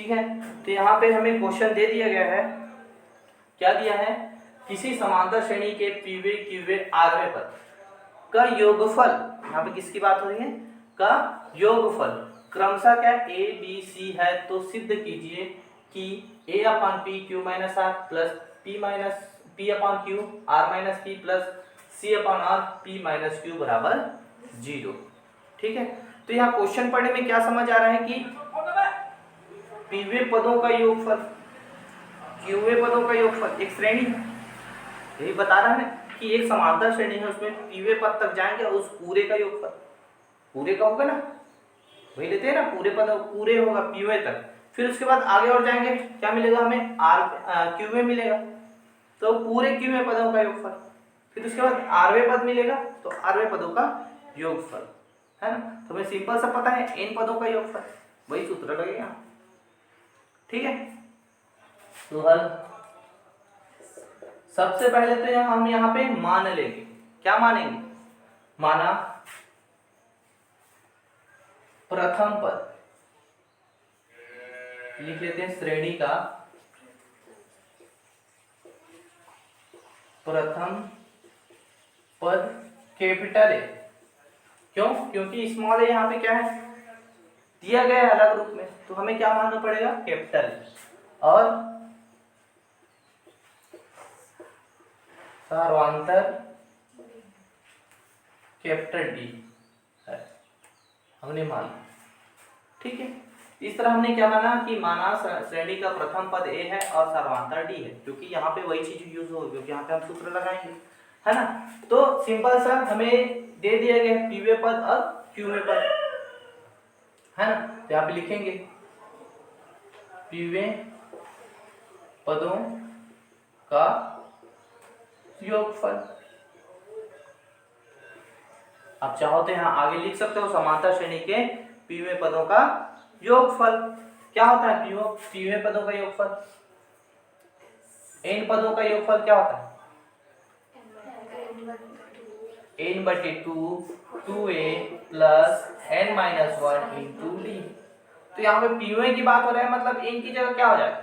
ठीक है। तो यहाँ पे हमें क्वेश्चन दे दिया गया है, क्या दिया है, किसी समांतर श्रेणी के पीवे क्यूवे आरवे पद का योगफल, यहाँ पे किसकी बात हो रही है, का योगफल क्रमशः क्या ए बी सी है, तो सिद्ध कीजिए कि a upon p q minus r plus p upon q r minus p plus c upon r p minus q बराबर 0। ठीक है। तो यहाँ क्वेश्चन पढ़ने में क्या समझ आ रहा है कि पीवे पदों का योगफल क्यूवे पदों का योगफल एक श्रेणी है, यही बता रहा है कि एक समांतर श्रेणी है, उसमें पीवे पद तक जाएंगे और उस पूरे का योगफल पूरे का होगा ना, वही लेते हैं ना, पूरे पद पूरे होगा पीवे तक, फिर उसके बाद आगे और जाएंगे क्या मिलेगा हमें, क्यूवे मिलेगा, तो पूरे क्यूवे पदों का योगफल, फिर उसके बाद आरवे पद मिलेगा तो आरवे पदों का योगफल, है ना। तो हमें सिंपल सा पता है एन पदों का योगफल, वही सूत्र लगेगा। ठीक है। तो हल सबसे पहले तो हम यहाँ पे मान लेंगे, क्या मानेंगे, माना प्रथम पद लिख लेते हैं, श्रेणी का प्रथम पद कैपिटल ए, क्यों, क्योंकि स्मॉल ए यहाँ पे क्या है दिया गया है अलग रूप में, तो हमें क्या मानना पड़ेगा, कैपिटल ए, और सार्वधातुक कैपिटल डी है, हमने माना। ठीक है। इस तरह हमने क्या माना कि माना श्रेणी का प्रथम पद ए है और सार्वधातुक डी है, क्योंकि यहाँ पे वही चीज यूज होगी, क्योंकि यहाँ पे हम सूत्र लगाएंगे, है ना। तो सिंपल सा हमें दे दिया गया पीवे पद और क्यूवे पद, है ना। तो यहाँ पे लिखेंगे पीवे पदों का योगफल, आप चाहो तो यहाँ आगे लिख सकते हो समांतर श्रेणी के पीवे पदों का योगफल। क्या होता है पीवे पदों का योगफल, एन पदों का योगफल क्या होता है, n/2 2a plus n minus 1 into D. तो यहाँ पे पीवे की बात हो रहा है, मतलब एन की जगह क्या हो जाएगा,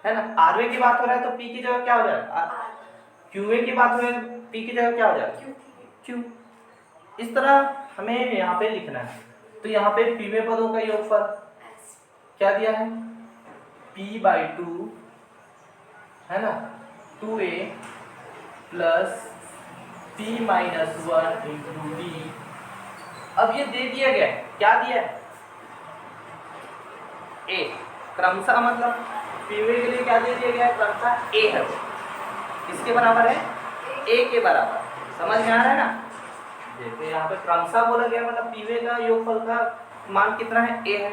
है ना। आरवे की बात हो रहा है तो पी की जगह क्या हो जाएगा, क्यूए की बात हो रही है तो पी की जगह क्या हो जाएगा, क्यू। इस तरह हमें यहाँ पे लिखना है। तो यहाँ पे पीवे पदों का योगफल क्या दिया है, p/2 है ना 2a plus p minus 1 into D. अब ये दे दिया गया है, क्या दिया है, a क्रमशः, मतलब पीवे के लिए क्या दे दिया गया है, क्रमशः a है, किसके बराबर है, a के बराबर, समझ में आ रहा है ना। देखिए यहाँ पे क्रमशः बोला गया, मतलब पीवे का योगफल का मान कितना है, a है,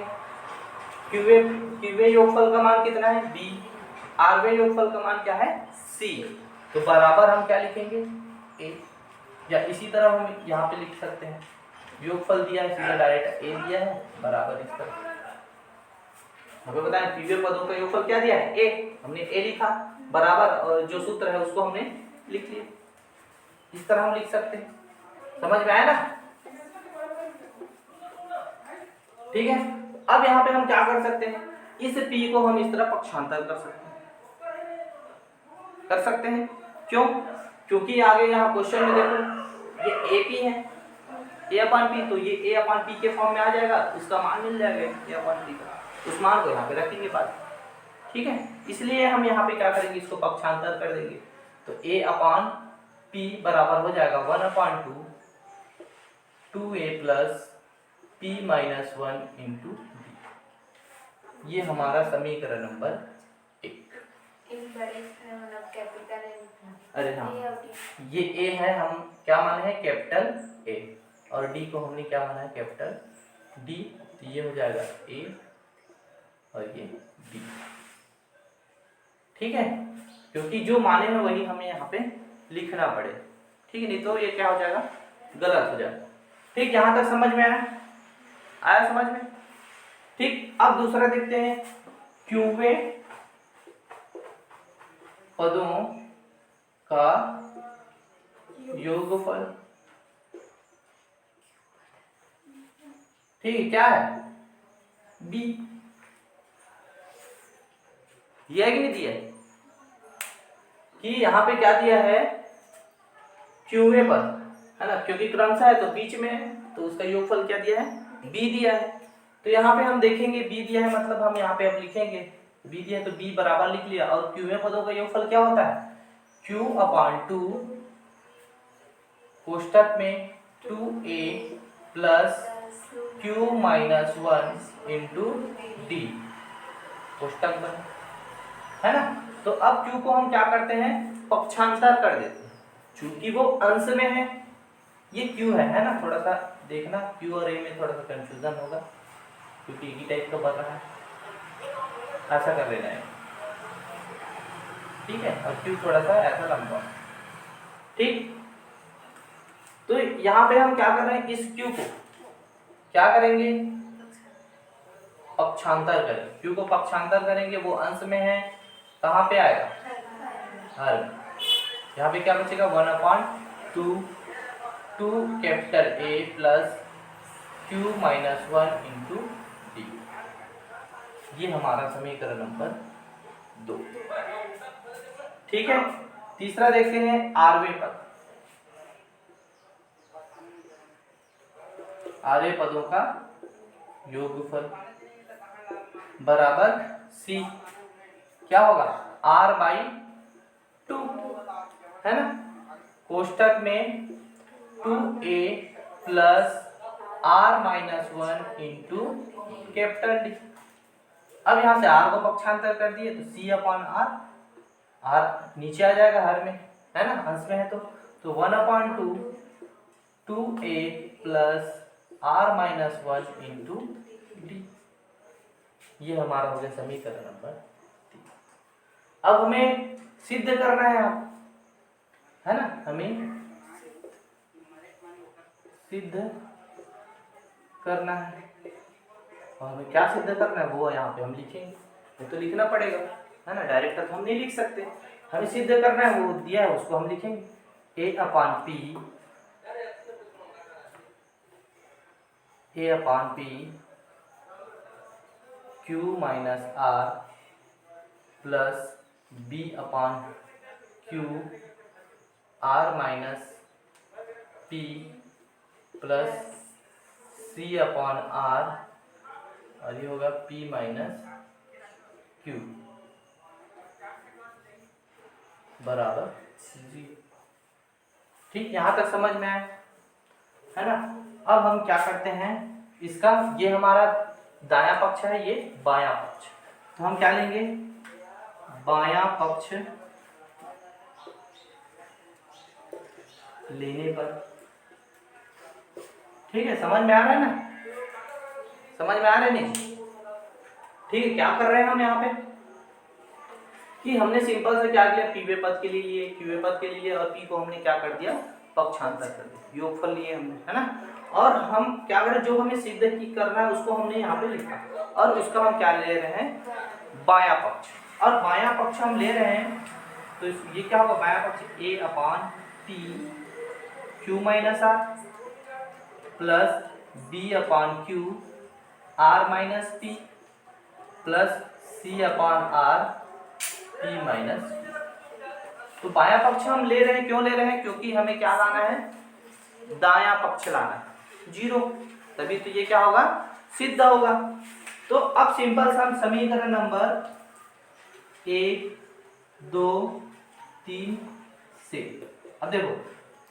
क्यूवे योगफल का मान कितना है, b, आरवे योगफल का मान क्या है, c। तो बराबर हम क्या लिखेंगे, a, या इसी तरह हम यहाँ पे लिख सकते हैं, योगफल दिया है सीधा डायरेक्ट a दिया है बराबर इस तरह। हमें बताएं पीवे पदों का योगफल क्या दिया है, a, हमने a लिखा बराबर, और जो सूत्र है उसको हमने लिख लिया, इस तरह हम लिख सकते हैं, समझ में आया ना। ठीक है। अब यहाँ पे हम क्या कर सकते हैं, इस p को हम इस तरह पक्षांतर कर सकते हैं, क्यों, क्योंकि आगे यहाँ क्वेश्चन में देखो ये AP है, a/p, तो ये a/p के फॉर्म में आ जाएगा, उसका मान मिल जाएगा a/p का, उस मान को यहाँ पे रखेंगे बाद। ठीक है। इसलिए हम यहाँ पे क्या करेंगे, इसको पक्षांतर कर देंगे, तो a/p बराबर हो जाएगा 1/2 2a plus p minus 1 into d. ये हमारा समीकरण नंबर 1। अरे हाँ, ये a है, हम क्या माने हैं, कैपिटल A, और d को हमने क्या माना है, कैपिटल D, तो ये हो जाएगा a और ये b। ठीक है, क्योंकि जो माने में वही हमें यहाँ पे लिखना पड़े, ठीक है, नहीं तो ये क्या हो जाएगा, गलत हो जाएगा। ठीक, यहाँ तक समझ में आया समझ में। ठीक, अब दूसरा देखते हैं, क्यूवे पदों का योगफल। ठीक है, क्या है बी, दिया है कि नहीं दिया है कि यहाँ पे क्या दिया है क्यूए पर, है ना, क्योंकि क्रमशः है तो बीच में है, तो उसका योगफल क्या दिया है बी दिया है। तो यहाँ पे हम देखेंगे बी दिया है, मतलब हम यहाँ पे अब लिखेंगे बी दिया है तो बी बराबर लिख लिया, और क्यूए पदों का योगफल क्या होता है क्यू अपॉन टू कोष्टक में 2a plus Q minus 1 into D कोष्टक बन, है ना। तो अब q को हम क्या करते हैं पक्षांतर कर देते हैं, चूंकि वो अंश में है, ये q है ना, थोड़ा सा देखना q और a में थोड़ा सा कंफ्यूजन होगा क्योंकि एक ही टाइप का बन रहा है, ऐसा कर लेना है, ठीक है, और q थोड़ा सा ऐसा लंबा, ठीक। तो यहाँ पे हम क्या कर रहे हैं, इस q को क्या करेंगे पक्षांतर करें, q को पक्षांतर करेंगे, वो अंश में है, कहाँ पे आएगा हर में, यहाँ पे क्या बचेगा 1/2 two capital A plus Q minus 1 into d, ये हमारा समीकरण नंबर 2, ठीक है। तीसरा देखते हैं आरवें पद, आरवें पदों का योगफल बराबर C, क्या होगा r/2, है ना, कोष्टक में 2a plus r minus 1 into capital D. अब यहाँ से r को पक्षांतर कर दिए तो c अपॉन r, r नीचे आ जाएगा हर में, है ना, अंश में है तो 1/2 2a plus r minus 1 into d, ये हमारा हो गया समीकरण नंबर 3। अब हमें सिद्ध करना है ना, हमें सिद्ध करना है, और हमें क्या सिद्ध करना है वो यहाँ पे हम लिखेंगे, वो तो लिखना पड़ेगा, है ना, डायरेक्ट तो हम नहीं लिख सकते, हमें सिद्ध करना है, वो दिया है उसको हम लिखेंगे a upon P q minus r plus b upon q r minus p plus c upon r, और ये होगा p माइनस q बराबर 0, ठीक, यहाँ तक समझ में आया, है ना। अब हम क्या करते हैं, इसका ये हमारा दायां पक्ष है, ये बायां पक्ष, तो हम क्या लेंगे बायां पक्ष लेने पर, ठीक है, समझ में आ रहा है ना, समझ में आ रहा है नहीं, ठीक है। क्या कर रहे हैं हम यहाँ पे कि हमने सिंपल से क्या किया, पीवे पद के लिए लिए, क्यूवे पद के लिए, और पी को हमने क्या कर दिया पक्षांतर कर दिया, योगफल लिए हमने, है ना। और हम क्या करें, जो हमें सिद्ध की करना है उसको हमने यहाँ पे लिखा, और उसका हम क्या ले रहे हैं बायां पक्ष, और बायां पक्ष हम ले रहे हैं तो ये क्या होगा बायां पक्ष a upon p q minus r plus b upon q r minus p plus c upon r p minus, तो बायां पक्ष हम ले रहे हैं, क्यों ले रहे हैं, क्योंकि हमें क्या लाना है दायां पक्ष लाना है 0, तभी तो ये क्या होगा सिद्ध होगा। तो अब सिंपल सा हम समीकरण नंबर 1 2 3 से, अब देखो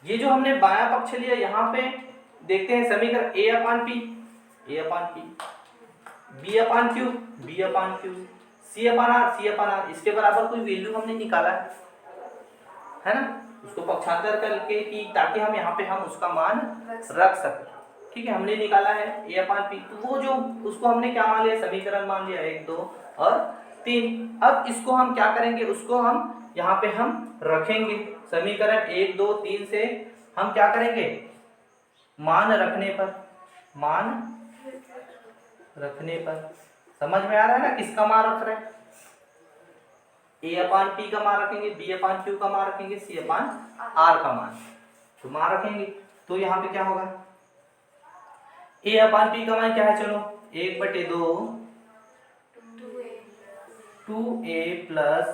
ये जो हमने बायां पक्ष लिया, यहाँ पे देखते हैं समीकरण a upon p b upon q c upon r, इसके बराबर कोई वैल्यू हमने निकाला है ना, उसको पक्षांतर करके कि ताकि हम यहाँ पे हम उसका मान रख सकें, ठीक है, हमने निकाला है a अपॉन पी, तो वो जो उसको हमने क्या मान लिया समीकरण मान लिया 1 2 और 3। अब इसको हम क्या करेंगे, उसको हम यहाँ पे हम रखेंगे, समीकरण 1 2 3 से हम क्या करेंगे मान रखने पर, समझ में आ रहा है ना किसका मान रख रहे हैं, a अपॉन पी का मान रखेंगे, b अपॉन क्यू का मान रखेंगे, c अपॉन आर का मान, तो मान रखेंगे, तो यहाँ पे क्या होगा ए अपान पी का मान क्या है, चलो 1/2 2a प्लस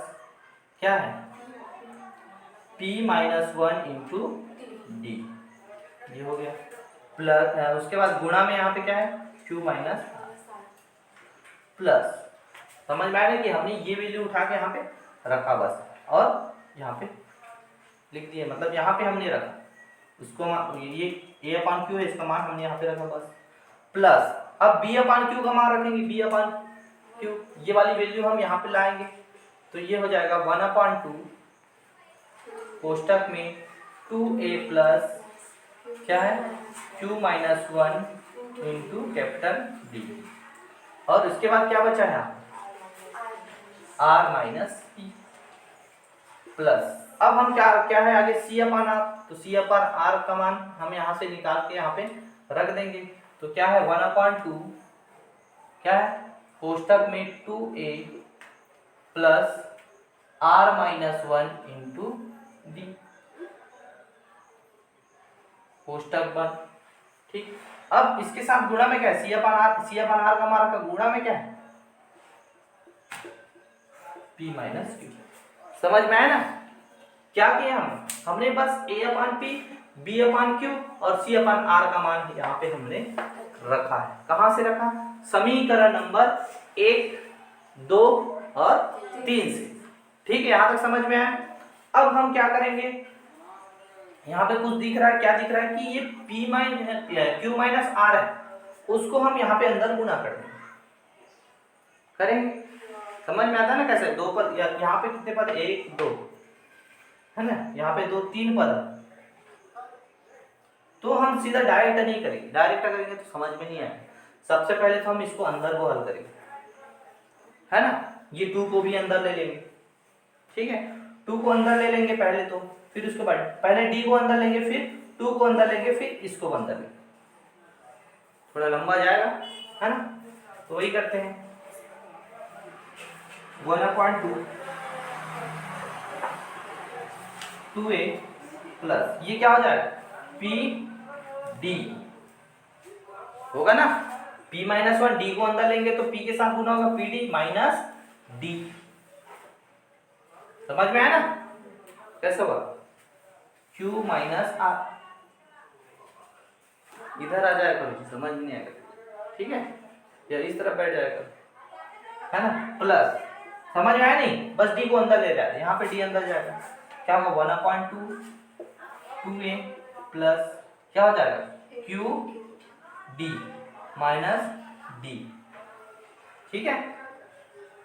क्या है p माइनस 1 इंटू डी, ये हो गया। प्लस उसके बाद गुणा में यहाँ पे क्या है q माइनस प्लस, समझ में आया कि हमने ये वैल्यू उठा के यहाँ पे रखा बस, और यहाँ पे लिख दिए, मतलब यहाँ पे हमने रखा उसको, ये a अपान क्यू है, इसका मान हमने यहाँ पे रखा बस। प्लस अब b अपान क्यू का मान रखेंगे, b अपान क्यू, ये वाली वैल्यू हम यहाँ पे लाएंगे, तो ये हो जाएगा 1/2 कोष्टक में 2a प्लस क्या है q minus 1 into capital D, और उसके बाद क्या बचा है r माइनस p प्लस, अब हम क्या है आगे c अपान r, तो c अपान r का मान हम यहाँ से निकाल के यहाँ पे रख देंगे, तो क्या है 1/2 क्या है कोष्टक में 2a plus r minus 1 into D, कोष्टक बन, ठीक। अब इसके साथ गुणा में क्या है, c अपान r का मान का गुणा में क्या है p माइनस q, समझ में आया ना। क्या किया हमने बस a upon p, b upon q और c अपान r का मान यहाँ पे हमने रखा है। कहाँ से रखा, समीकरण नंबर 1, 2 और 3 से, ठीक है, यहाँ तक समझ में आया। अब हम क्या करेंगे, यहाँ पे कुछ दिख रहा है, क्या दिख रहा है कि ये p minus q minus r है, उसको हम यहाँ पे अंदर गुणा कर देंगे, करेंगे, समझ में आता है ना कैसे, दो पद, यहाँ पे कितने पद 1 2 है ना, यहाँ पे 2 3 पद, तो हम सीधा डायरेक्ट नहीं करेंगे, डायरेक्ट करेंगे तो समझ में नहीं आएगा। सबसे पहले तो हम इसको अंदर को हल करेंगे, है ना, ये 2 को भी अंदर ले लेंगे, ठीक है, 2 को अंदर ले लेंगे पहले, तो फिर उसके बाद पहले d को अंदर लेंगे, फिर 2 को अंदर लेंगे, फिर इसको अंदर लेंगे, थोड़ा लंबा जाएगा, है ना, तो वही करते हैं। 1/2 2a प्लस ये क्या हो जाएगा p d होगा ना, p माइनस 1 d को अंदर लेंगे तो p के साथ गुना होगा p d माइनस d, समझ में आया ना कैसे होगा, q माइनस r, इधर आ जाएगा, समझ नहीं आएगा, ठीक है, या इस तरफ बैठ जाएगा, है ना, प्लस, समझ में आया नहीं, बस d को अंदर ले जाए, यहाँ पे d अंदर जाएगा, क्या होगा 1/2 2a प्लस क्या हो जाएगा q d माइनस d, ठीक है,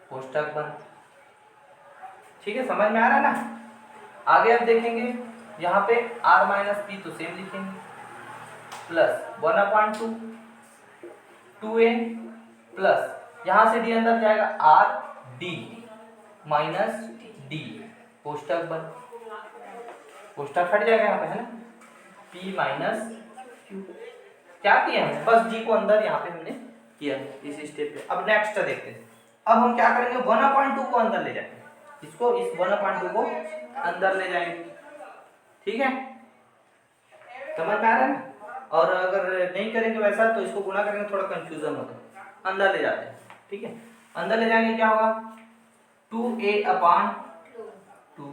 कोष्टक बंद, ठीक है, समझ में आ रहा है ना। आगे अब देखेंगे, यहाँ पे r माइनस p तो सेम लिखेंगे, प्लस 1/2 2a प्लस यहाँ से d अंदर जाएगा r d माइनस d, कोष्टक बंद, कोष्टक हट जाएगा यहाँ पे, है ना, p माइनस q, क्या किया है बस d को अंदर यहाँ पे हमने किया है इस स्टेप पे। अब नेक्स्ट देखते हैं, अब हम क्या करेंगे 1/2 को अंदर ले जाएंगे, इसको इस 1/2 को अंदर ले जाएंगे, ठीक है, समझ में आ रहा है ना। और अगर नहीं करेंगे वैसा तो इसको गुणा करेंगे, थोड़ा कंफ्यूजन होता है, अंदर ले जाते हैं, ठीक है, अंदर ले जाएंगे, क्या होगा 2a/2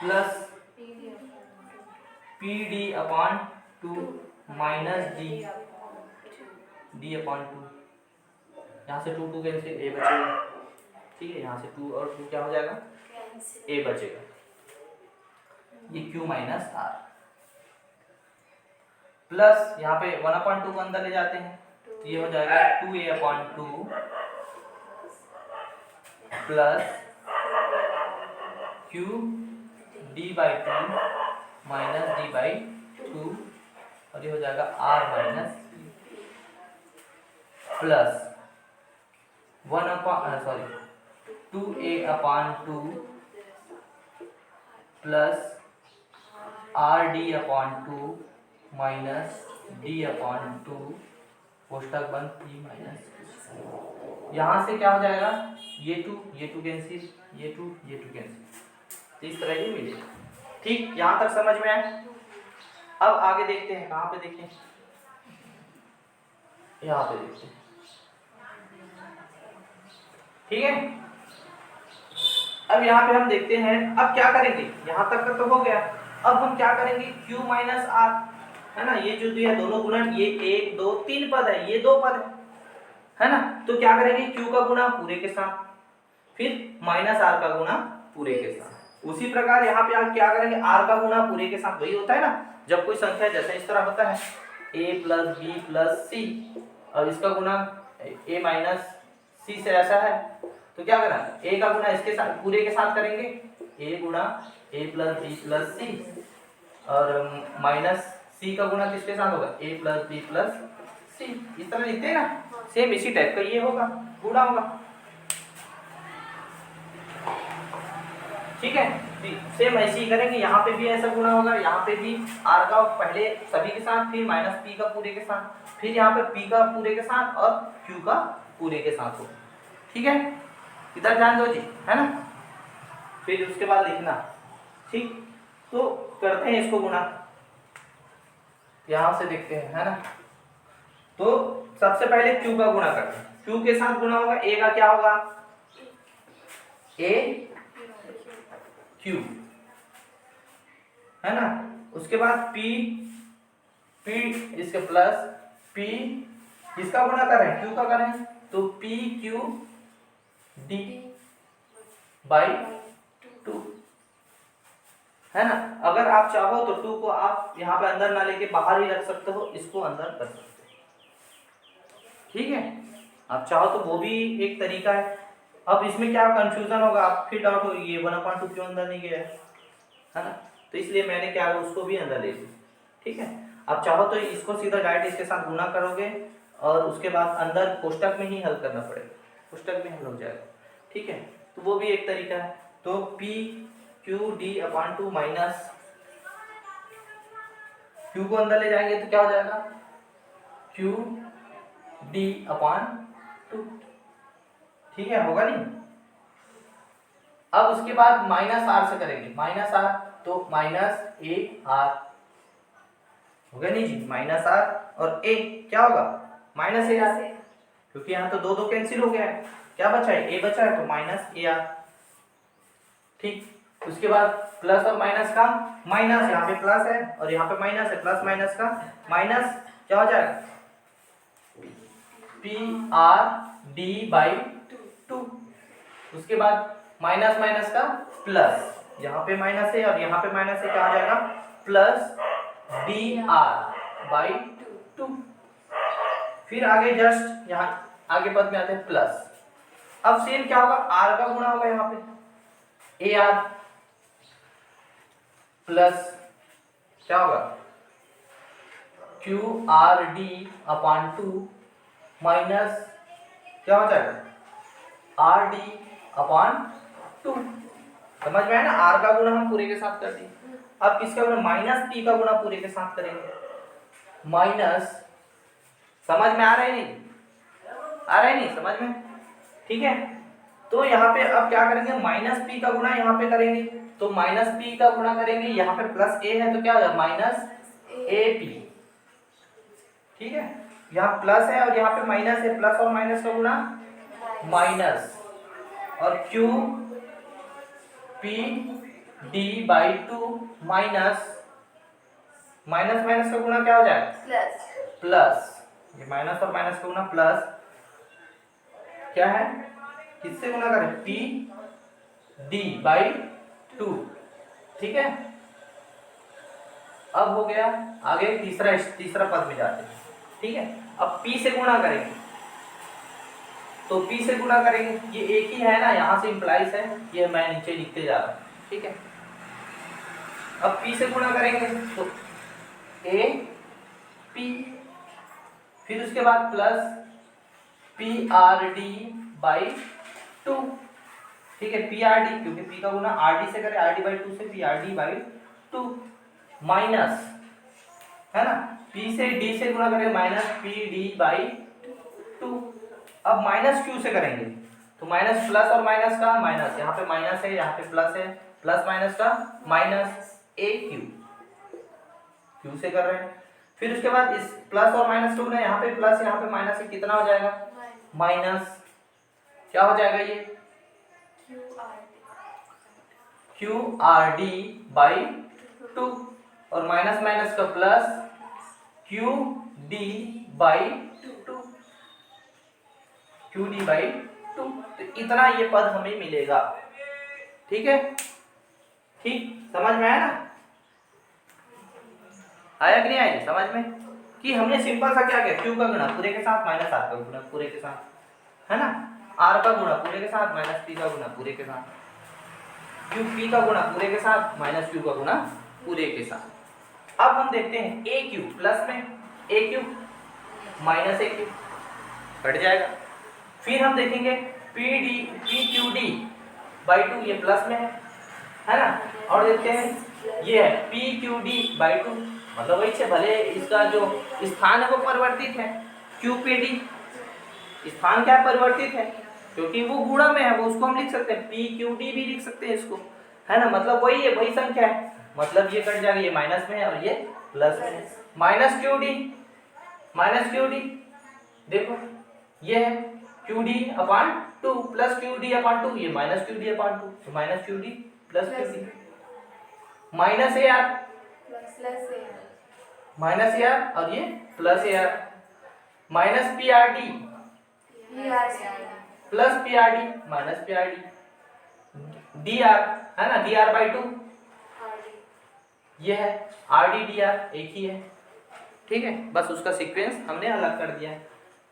plus pd/2 minus d/2, यहाँ से 2 कैंसिल, a बचेगा, ठीक है, यहाँ से 2 और 2 क्या हो जाएगा a बचेगा, ये q माइनस r प्लस यहाँ पे 1/2 को अंदर ले जाते हैं, तो ये हो जाएगा 2a/2 plus q d/2 minus d/2, और ये हो जाएगा r minus plus 2a/2 plus rd/2 minus d/2, कोष्टक बंद p माइनस, यहाँ से क्या हो जाएगा ये 2 कैंसिल, ये 2 कैंसिल, इस तरह ही मिलेगा, ठीक, यहाँ तक समझ में आए। अब आगे देखते हैं, कहाँ पे देखें, यहाँ पे देखते हैं, ठीक है। अब यहाँ पे हम देखते हैं, अब क्या करेंगे, यहाँ तक का तो हो गया। अब हम क्या करेंगे, Q माइनस आर, है ना, ये जो दिया दोनों गुणन, ये 1 2 3 पद है, ये 2 पद है ना। तो क्या करेंगे, Q का गुणा पूरे के साथ, फिर माइनस आर का गुणा पूरे के साथ। उसी प्रकार यहाँ पे आप क्या करेंगे, आर का गुणा पूरे के साथ, वही होता है ना, जब कोई संख्या जैसे इस तरह होता है a प्लस बी प्लस सी, और इसका गुणा a माइनस सी से ऐसा है, तो क्या करना, a का गुणा इसके साथ पूरे के साथ करेंगे, a गुणा a प्लस बी प्लस सी, और माइनस c का गुणा किसके साथ होगा, a प्लस बी प्लस सी। इस तरह लिखते हैं ना, सेम इसी टाइप का ये होगा, गुणा होगा, ठीक है। सेम ऐसे ही करेंगे, यहाँ पे भी ऐसा गुणा होगा, यहाँ पे भी r का पहले सभी के साथ, फिर माइनस p का पूरे के साथ, फिर यहाँ पे p का पूरे के साथ और q का पूरे के साथ होगा, ठीक है। इधर ध्यान दो जी, है ना। फिर उसके बाद लिखना, ठीक। तो करते हैं इसको गुणा, यहां से देखते हैं, है ना। तो सबसे पहले q का गुणा करते हैं, q के साथ गुणा होगा, a का क्या होगा, a q, है ना। उसके बाद p इसके प्लस p, इसका गुणा कर रहे हैं, q का कर रहे हैं, तो p q d बाई 2, है ना। अगर आप चाहो तो 2 को आप यहाँ पे अंदर ना लेके बाहर ही रख सकते हो, इसको अंदर कर सकते हो, ठीक है। आप चाहो तो वो भी एक तरीका है। अब इसमें क्या कंफ्यूजन होगा, आप फिर डाउट होगी, ये 1/2 क्यों अंदर नहीं गया है ना, तो इसलिए मैंने क्या उसको भी अंदर ले लिया, ठीक है। आप चाहो तो इसको सीधा डायरेक्ट इसके साथ गुणा करोगे, और उसके बाद अंदर कोष्टक में ही हल करना पड़ेगा, कोष्टक में हल हो जाएगा, ठीक है। तो वो भी एक तरीका है। तो p q d/2 minus q को अंदर ले जाएंगे तो क्या हो जाएगा, q d/2, ठीक है, होगा नहीं। अब उसके बाद माइनस आर से करेंगे, माइनस आर, तो माइनस ए आर होगा नहीं जी, माइनस आर और a क्या होगा, माइनस ए आर, क्योंकि यहाँ तो 2 2 कैंसिल हो गया है, क्या बचा है, a बचा है, तो माइनस ए आर, ठीक। उसके बाद प्लस और माइनस का माइनस, यहाँ पे प्लस है और यहाँ पे माइनस है, प्लस माइनस का माइनस, क्या हो जाएगा, पी आर डी बाई 2। उसके बाद माइनस माइनस का प्लस, यहाँ पे माइनस है और यहाँ पे माइनस है, क्या हो जाएगा, प्लस डी आर बाई 2। फिर आगे जस्ट यहाँ आगे पद में आते हैं प्लस। अब सेम क्या होगा, आर का गुणा होगा यहाँ पे, ए आर प्लस क्या होगा, Q R D upon 2 minus क्या हो जाएगा, आर डी अपॉन 2। समझ में आया ना, आर का गुणा हम पूरे के साथ कर दिए। अब किसका गुणा, माइनस पी का गुणा पूरे के साथ करेंगे, माइनस, समझ में आ रहा है नहीं, आ रहा है नहीं समझ में, ठीक है। तो यहाँ पे अब क्या करेंगे, माइनस पी का गुणा यहाँ पे करेंगे, तो माइनस पी का गुणा करेंगे, यहाँ पे प्लस ए है तो क्या हो जाएगा, माइनस ए पी, ठीक है। यहाँ प्लस है और यहाँ पे माइनस है, प्लस और माइनस का गुणा माइनस, और Q P D by 2 minus, minus minus का गुणा क्या हो जाएगा, प्लस, प्लस, ये माइनस और माइनस का गुणा प्लस, क्या है, किससे गुणा करें, पी डी बाई 2, ठीक है। अब हो गया, आगे तीसरा पद में जाते हैं, ठीक है। अब p से गुणा करेंगे, तो p से गुणा करेंगे, ये एक ही है ना, यहाँ से इंप्लाइज है, ये मैं नीचे लिखते जा रहा हूँ, ठीक है। अब p से गुणा करेंगे तो a p, फिर उसके बाद plus P R D by 2, ठीक है, पी आर डी, क्योंकि p का गुणा आर डी से करें, आर डी बाई 2 से P R D by 2 minus, है ना, p से d से गुणा करें, माइनस पी डी बाई 2। अब माइनस q से करेंगे, तो माइनस प्लस और माइनस का माइनस, यहाँ पे माइनस है, यहाँ पे प्लस है, प्लस माइनस का माइनस ए क्यू, q से कर रहे हैं। फिर उसके बाद इस प्लस और माइनस 2 ना, यहाँ पे प्लस यहाँ पे माइनस है, कितना हो जाएगा माइनस, क्या हो जाएगा ये क्यू आर डी बाई 2, और माइनस माइनस का plus Q D by 2, Q D by 2। तो इतना ये पद हमें मिलेगा। ठीक है, ठीक, समझ में आया ना, आया कि नहीं आया जी समझ में, कि हमने सिंपल सा क्या किया, क्यू का गुणा पूरे के साथ माइनस आर का गुणा पूरे के साथ, है ना, आर का गुणा पूरे के साथ माइनस पी का गुणा पूरे के साथ, क्यू पी का गुणा पूरे के साथ माइनस क्यू का गुणा पूरे के साथ। अब हम देखते हैं ए क्यू प्लस में ए क्यू माइनस ए क्यू कट जाएगा। फिर हम देखेंगे P D P Q D by 2, ये प्लस में है ना, और देखते हैं ये है पी क्यू डी बाई 2, मतलब वही से भले इसका जो स्थान है वो परिवर्तित है, क्यू पी डी स्थान क्या परिवर्तित है, क्योंकि वो गुणा में है, वो उसको हम लिख सकते हैं पी क्यू डी भी लिख सकते हैं इसको, है ना, मतलब वही है, वही संख्या है, मतलब ये कट जाएगा, ये माइनस में है और ये प्लस में है, माइनस क्यू डी देखो ये है क्यू डी अपान 2 प्लस क्यू डी अपान 2, ये माइनस क्यू डी अपान 2, तो minus Q D plus Q D, minus A R minus A R और ये plus A R, minus P R D plus P R D minus P R D, D R है ना, D R by 2, ये है R D D R एक ही है। ठीक है, बस उसका सीक्वेंस हमने अलग कर दिया है,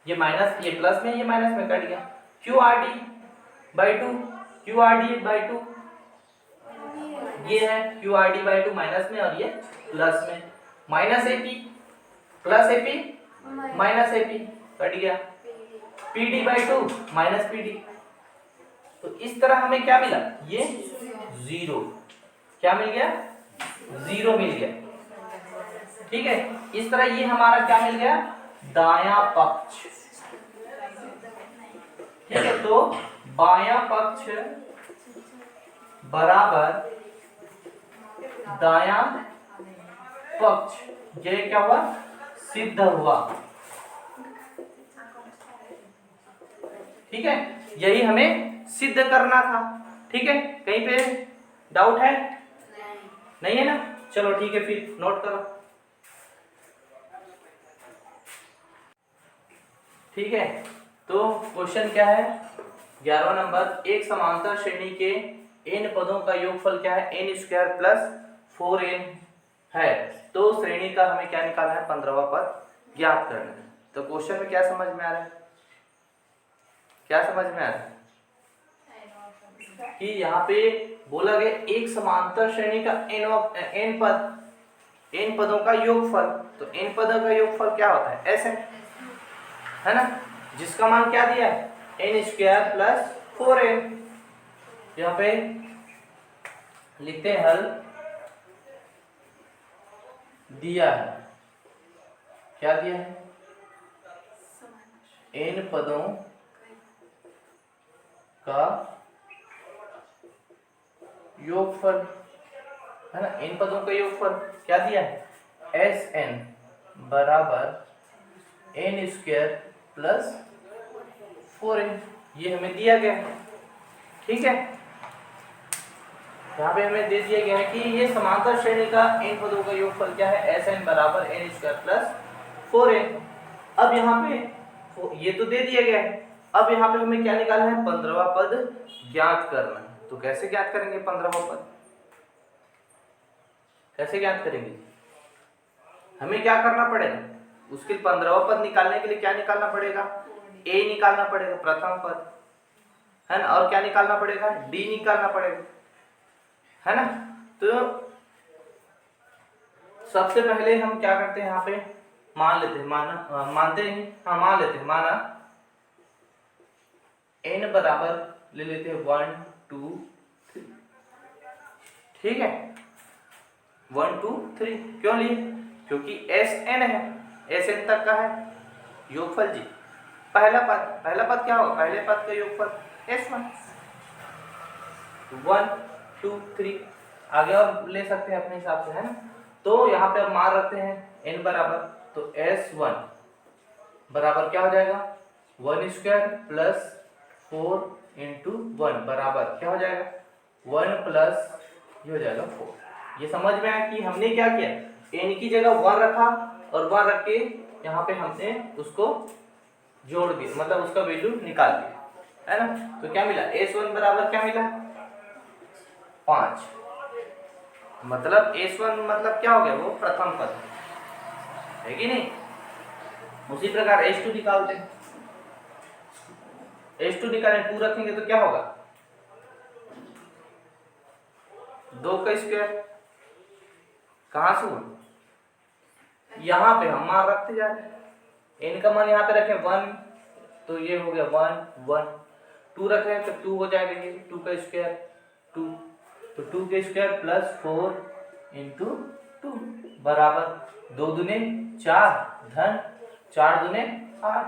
ये माइनस ये प्लस में, ये माइनस में कट गया, Q R D by 2 Q R D by 2, ये है Q R D by 2 minus में और ये प्लस में, minus A P plus A P minus A P cut गया, P D by 2 minus P D, तो इस तरह हमें क्या मिला, ये जीरो, क्या मिल गया, जीरो मिल गया। ठीक है, इस तरह ये हमारा क्या मिल गया, दायां पक्ष। ठीक है, तो बायां पक्ष बराबर दायां पक्ष, ये क्या हुआ, सिद्ध हुआ। ठीक है, यही हमें सिद्ध करना था। ठीक है, कहीं पे डाउट है, नहीं है ना, चलो ठीक है, फिर नोट करो। ठीक है, तो क्वेश्चन क्या है, 11वां नंबर, एक समांतर श्रेणी के n पदों का योगफल क्या है, n स्क्वायर प्लस 4n है, तो श्रेणी का हमें क्या निकालना है, 15वां पद ज्ञात करना है। तो क्वेश्चन में क्या समझ में आ रहा है, क्या समझ में आ रहा है कि यहाँ पे बोला गया एक समांतर श्रेणी का n पदों का योगफल, तो n पदों का योगफल क्या होता है, Sn है ना, जिसका मान क्या दिया है, n स्क्वायर प्लस 4n, यहाँ पे लिखते हैं हल दिया है, क्या दिया है, n पदों का योगफल, है ना, इन पदों का योगफल क्या दिया है, Sn बराबर n स्क्वायर प्लस 4n, ये हमें दिया गया है। ठीक है, यहाँ पे हमें दे दिया गया है कि ये समांतर श्रेणी का n पदों का योगफल क्या है, Sn बराबर n स्क्वायर प्लस 4n। अब यहाँ पे ये तो दे दिया गया है, अब यहाँ पे हमें क्या निकालना है, 15वां पद ज्ञात करना है। तो कैसे ज्ञात करेंगे 15वां पद, कैसे ज्ञात करेंगे, हमें क्या करना पड़ेगा, उसके 15वां पद निकालने के लिए क्या निकालना पड़ेगा, a निकालना पड़ेगा प्रथम पद, है ना, और क्या निकालना पड़ेगा, d निकालना पड़ेगा, है ना। तो सबसे पहले हम क्या करते हैं, यहाँ पे मान लेते हैं, मानते हैं, हाँ मान लेते हैं, माना n बराबर ले लेते हैं 1 2 3, ठीक है, 1 2 3 क्यों लिए, क्योंकि Sn है, Sn तक का है योगफल जी, पहला पद क्या होगा, पहले पद का योगफल S1, 1 2 3, आगे और ले सकते हैं अपने हिसाब से, है ना। तो यहाँ पे अब मान रखते हैं n बराबर, तो s1 बराबर क्या हो जाएगा 1 स्क्वायर प्लस 4 इंटू 1 बराबर क्या हो जाएगा 1 प्लस ये हो जाएगा 4। ये समझ में आया कि हमने क्या किया, n की जगह 1 रखा और 1 रख के यहाँ पे हमने उसको जोड़ दिया, मतलब उसका वैल्यू निकाल दिया, है ना। तो क्या मिला s1 बराबर क्या मिला 5, मतलब s1 मतलब क्या हो गया वो प्रथम पद है कि नहीं। उसी प्रकार s2 निकालते हैं, h2 निकालें 2 रखेंगे तो क्या होगा 2 का स्क्वायर, कहां से हुआ यहाँ पे हम मान रखते जा रहे हैं, n का मान यहाँ पे रखें 1 तो ये हो गया 1 1, 2 रख रहे हैं तो 2 हो जाएगा, ये 2 का स्क्वायर 2, तो 2 के स्क्वायर प्लस 4 इंटू 2 बराबर 2 दूने 4 धन 4 दूने 8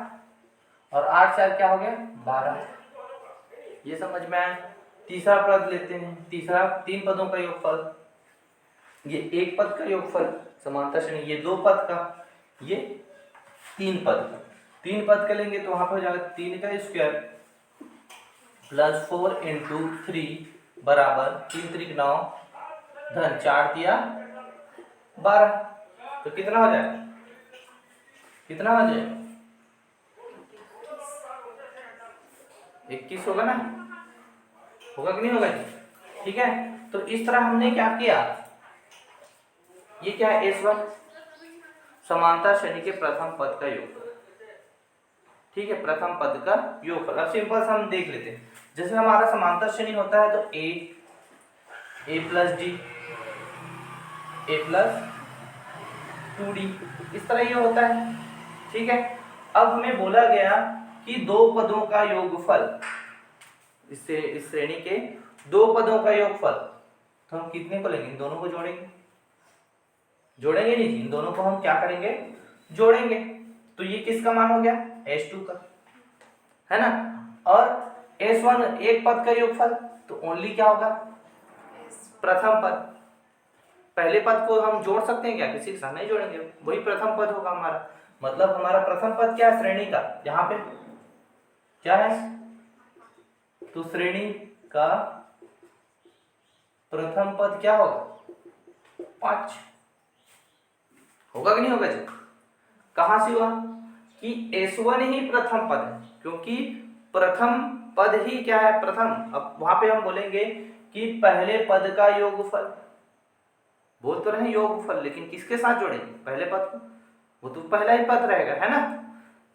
और 8 4 क्या हो गया 12। ये समझ में आया। तीसरा पद लेते हैं, तीसरा 3 पदों का योगफल, ये एक पद का योगफल समांतर श्रेणी, ये 2 पद का, ये 3 पद का, 3 पद का लेंगे तो वहां पर हो जाएगा 3 का स्क्वायर प्लस 4 इंटू 3 बराबर 3 3 9 धन 4 दिया 12, तो कितना हो जाएगा, कितना हो जाएगा 21 होगा ना, होगा कि नहीं होगा जी। ठीक है, तो इस तरह हमने क्या किया, ये क्या है s1 समांतर श्रेणी के प्रथम पद का योगफल, ठीक है, प्रथम पद का योगफल। अब सिंपल से हम देख लेते हैं, जैसे हमारा समांतर श्रेणी होता है तो a plus D a plus 2d इस तरह ये होता है, ठीक है। अब हमें बोला गया कि 2 पदों का योगफल, इससे इस श्रेणी के 2 पदों का योगफल, तो हम कितने को लेंगे, इन दोनों को जोड़ेंगे, जोड़ेंगे नहीं, इन दोनों को हम क्या करेंगे जोड़ेंगे, तो ये किसका मान हो गया s2 का, है ना। और s1 एक पद का योगफल, तो ओनली क्या होगा प्रथम पद, पहले पद को हम जोड़ सकते हैं क्या, किसी के साथ नहीं जोड़ेंगे, वही प्रथम पद होगा हमारा, मतलब हमारा प्रथम पद क्या है श्रेणी का, यहाँ पे क्या है, तो श्रेणी का प्रथम पद क्या होगा 5, होगा कि नहीं होगा जी। कहां से हुआ कि s1 ही प्रथम पद है, क्योंकि प्रथम पद ही क्या है प्रथम। अब वहां पे हम बोलेंगे कि पहले पद का योगफल, बोल तो रहे योगफल, लेकिन किसके साथ जोड़ेंगे पहले पद को, वो तो पहला ही पद रहेगा, है ना,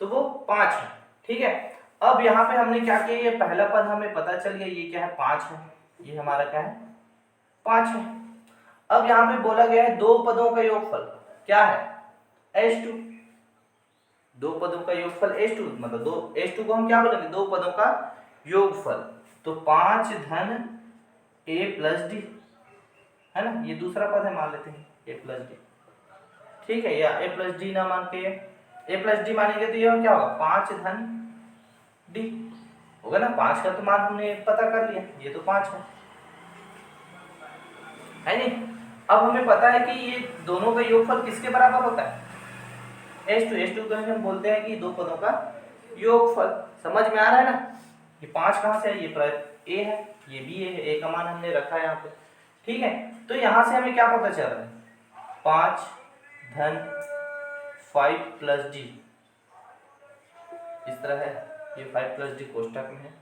तो वो 5 है, ठीक है। अब यहाँ पे हमने क्या किया, ये पहला पद हमें पता चल गया, ये क्या है 5 है, ये हमारा क्या है 5 है। अब यहाँ पे बोला गया है 2 पदों का योगफल क्या है s2, 2 पदों का योगफल s2, मतलब s2 को हम क्या बोलेंगे 2 पदों का योगफल, तो 5 धन a प्लस डी, है ना, ये दूसरा पद है, मान लेते हैं a प्लस डी, ठीक है, या a प्लस डी ना मान के a प्लस डी मानेंगे तो ये क्या होगा 5 धन डी होगा ना, 5 का तो मान हमने पता कर लिया, ये तो 5 है नहीं। अब हमें पता है कि ये दोनों का योगफल किसके बराबर होता है s2 को हम बोलते हैं कि 2 पदों का योगफल, समझ में आ रहा है ना। ये 5 कहां से है, ये a है, ये भी a है, a का मान हमने रखा है यहाँ पे, ठीक है। तो यहाँ से हमें क्या पता चल रहा है 5 धन 5 प्लस डी, इस तरह है, ये 5 प्लस डी कोष्टक में है,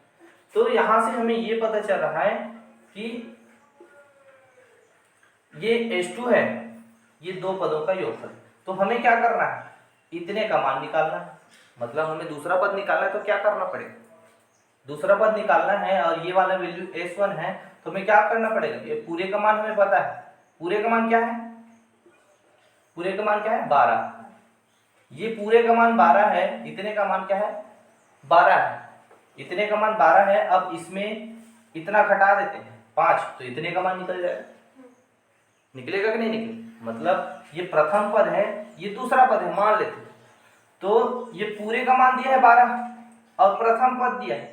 तो यहाँ से हमें ये पता चल रहा है कि ये s2 है, ये 2 पदों का योगफल, तो हमें क्या करना है इतने का मान निकालना है, मतलब हमें दूसरा पद निकालना है, तो क्या करना पड़ेगा दूसरा पद निकालना है, और ये वाला वैल्यू s1 है, तो हमें क्या करना पड़ेगा, ये पूरे का मान हमें पता है, पूरे का मान क्या है, पूरे का मान क्या है 12, ये पूरे का मान 12 है, इतने का मान क्या है 12 है, इतने का मान 12 है। अब इसमें इतना घटा देते हैं 5, तो इतने का मान निकल जाएगा, निकलेगा कि नहीं निकलेगा, मतलब ये प्रथम पद है, ये दूसरा पद है मान लेते हैं, तो ये पूरे का मान दिया है 12 और प्रथम पद दिया है,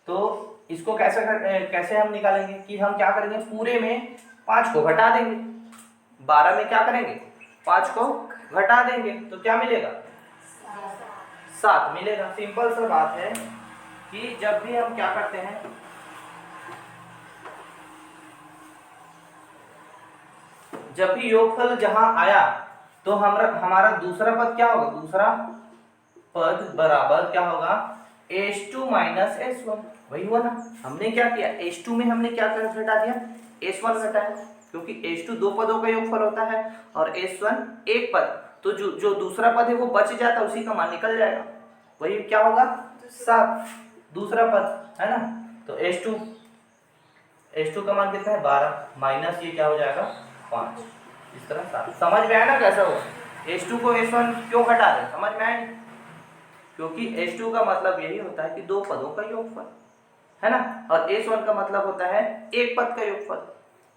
तो इसको कैसे हम निकालेंगे कि हम क्या करेंगे पूरे में 5 को घटा देंगे, 12 में क्या करेंगे 5 को घटा देंगे तो क्या मिलेगा, 7 मिलेगा। सिंपल सा बात है कि जब भी हम क्या करते हैं, जब भी योगफल जहां आया तो हमारा दूसरा पद क्या होगा, दूसरा पद बराबर क्या होगा, H2 माइनस S1। वही हुआ ना, हमने क्या किया, H2 में हमने क्या घटा दिया, S1 घटाया, क्योंकि H2 दो पदों का योगफल होता है और S1 एक पद, तो जो दूसरा पद है वो बच जाता है, उसी का मान निकल जाएगा, वही क्या होगा 7, दूसरा पद है ना। तो H2 का मान कितना है 12 माइनस ये क्या हो जाएगा 5, इस तरह 7। समझ में आया ना कैसा हुआ, H2 को S1 क्यों घटा रहे, समझ में आया, क्योंकि H2 का मतलब यही होता है कि दो पदों का योगफल है ना, और S1 का मतलब होता है एक पद का योगफल।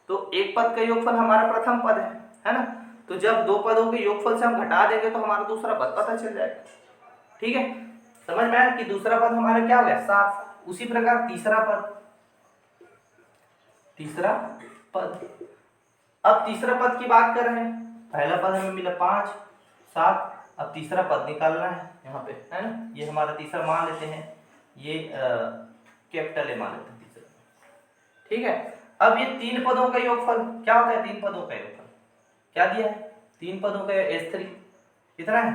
तो एक पद का योगफल हमारा प्रथम पद है ना, तो जब दो पदों के योगफल से हम घटा देंगे तो हमारा दूसरा पद पता चल जाएगा। ठीक है, समझ में आया कि दूसरा पद हमारा क्या हो गया 7। उसी प्रकार तीसरा पद, अब तीसरा पद की बात कर रहे हैं, पहला पद हमें मिला 5 7, अब तीसरा पद निकालना है यहाँ पे है ना, ये हमारा तीसरा मान लेते हैं, ये कैपिटल ए मान लेते हैं तीसरा। ठीक है, अब ये तीन पदों का योगफल क्या होता है, तीन पदों का योगफल क्या दिया है, तीन पदों का S3 कितना है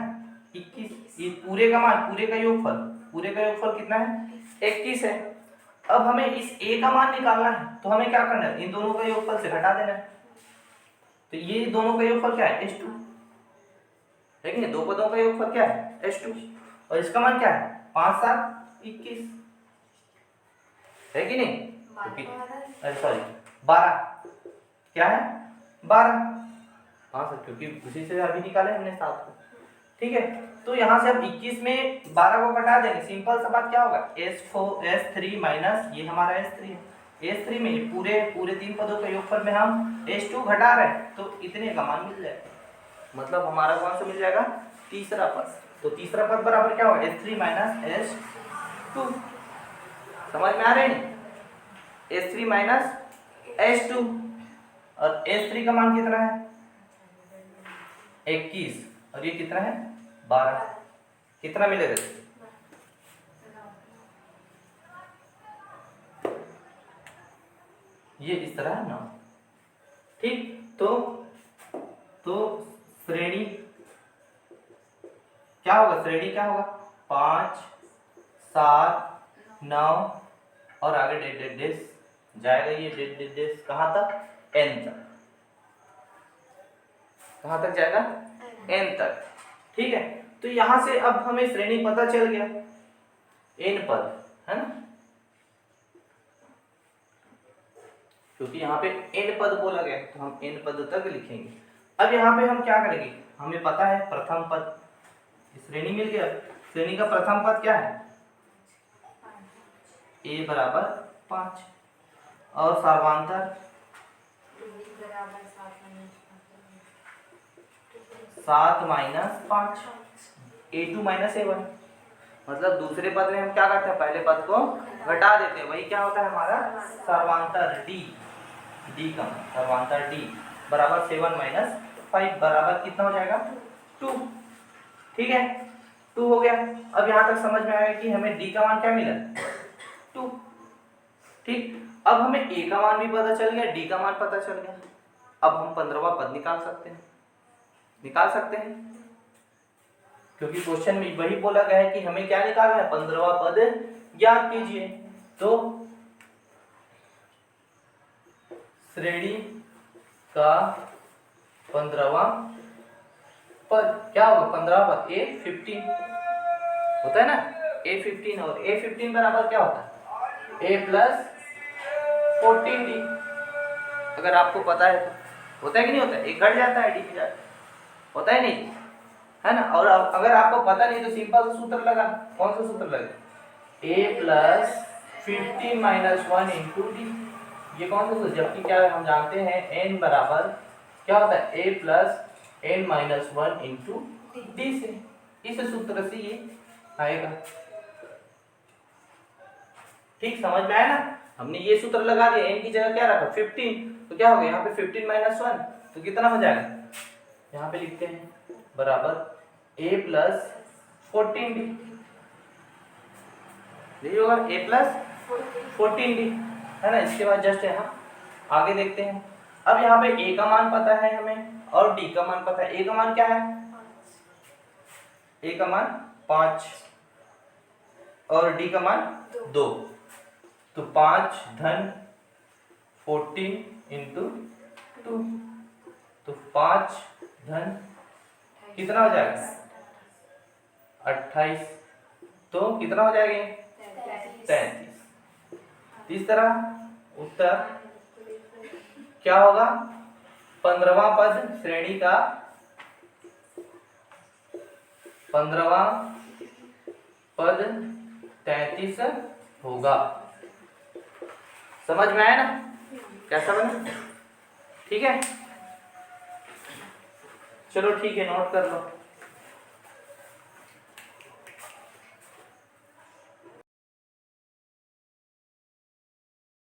21, ये पूरे का मान, पूरे का योगफल कितना है 21 है। अब हमें इस A का मान निकालना है, तो हमें क्या करना है, इन दोनों का योगफल से घटा देना है, तो ये दोनों का योगफल क्या है S2, देखिए दो पदों का योगफल क्या है S2, और इसका मान क्या है 5 7 21 है कि नहीं, अरे सॉरी 12, क्या है 12, हाँ सर क्योंकि उसी से अभी निकाले हमने 7 को। ठीक है, तो यहाँ से अब 21 में 12 को घटा देंगे, सिंपल सा बात क्या होगा S3 माइनस ये हमारा S3 है, S3 में पूरे तीन पदों के योगफल में हम S2 घटा रहे हैं, तो इतने का मान मिल जाएगा, मतलब हमारा कौन सा मिल जाएगा तीसरा पद। तो तीसरा पद बराबर क्या होगा S3 माइनस S2, समझ में आ रहे हैं, S3 माइनस S2, और S3 का मान कितना है 21, और ये कितना है 12, कितना मिलेगा, ये इस तरह है ना। ठीक, तो श्रेणी क्या होगा 5 7 9 और आगे डेस जाएगा, ये डेस कहाँ तक n तक, कहाँ तक जाएगा n तक। ठीक है, तो यहां से अब हमें श्रेणी पता चल गया, n पद है ना, क्योंकि यहाँ पे n पद बोला गया तो हम n पद तक लिखेंगे। अब यहाँ पे हम क्या करेंगे, हमें पता है प्रथम पद, श्रेणी मिल गया, श्रेणी का प्रथम पद क्या है a बराबर 5, और सर्वांतर 7 माइनस 5 A2 माइनस A1, मतलब दूसरे पद में हम क्या करते हैं, पहले पद को घटा देते हैं, वही क्या होता है हमारा सर्वांतर D का सर्वांतर D बराबर 7 माइनस 5 बराबर कितना हो जाएगा 2। ठीक है, 2 हो गया। अब यहाँ तक समझ में आया कि हमें D का मान क्या मिला 2। ठीक, अब हमें A का मान भी पता चल गया, D का मान पता चल गया, अब हम 15वां पद निकाल सकते हैं, क्योंकि क्वेश्चन में वही बोला गया है कि हमें क्या निकालना है 15वां पद ज्ञात कीजिए। तो श्रेणी का 15वां पद क्या होगा, 15वां पद A15 होता है ना, A15, और A15 बराबर क्या होता है A प्लस 14D, अगर आपको पता है तो होता है कि नहीं होता है, एक घट जाता है D की जाए, होता है नहीं है ना। और अगर आपको पता नहीं तो सिंपल सूत्र लगा, कौन सा सूत्र लगे A plus 15 minus 1 into d, ये कौन सा सूत्र, जबकि क्या हम जानते हैं n बराबर क्या होता है A plus n minus 1 into D से, इस सूत्र से ये आएगा। ठीक, समझ में आया ना, हमने ये सूत्र लगा दिया, n की जगह क्या रखा 15, तो क्या हो गया यहाँ पे 15 माइनस 1 तो कितना हो जाएगा, यहाँ पे लिखते हैं बराबर ए प्लस 14d, यही होगा ए प्लस 14d, है ना। इसके बाद जस्ट यहाँ आगे देखते हैं। अब यहाँ पे ए का मान पता है हमें और डी का मान पता है। ए का मान क्या है? ए का मान 5 और डी का मान 2, तो 5 धन 14 इंटू 2, तो 5 धन कितना हो जाएगा? 28, तो कितना हो जाएगा? 33। इस तरह उत्तर क्या होगा? 15वां पद श्रेणी का 15वां पद 33 होगा। समझ में आया ना कैसा बना? ठीक है, चलो ठीक है, नोट कर लो।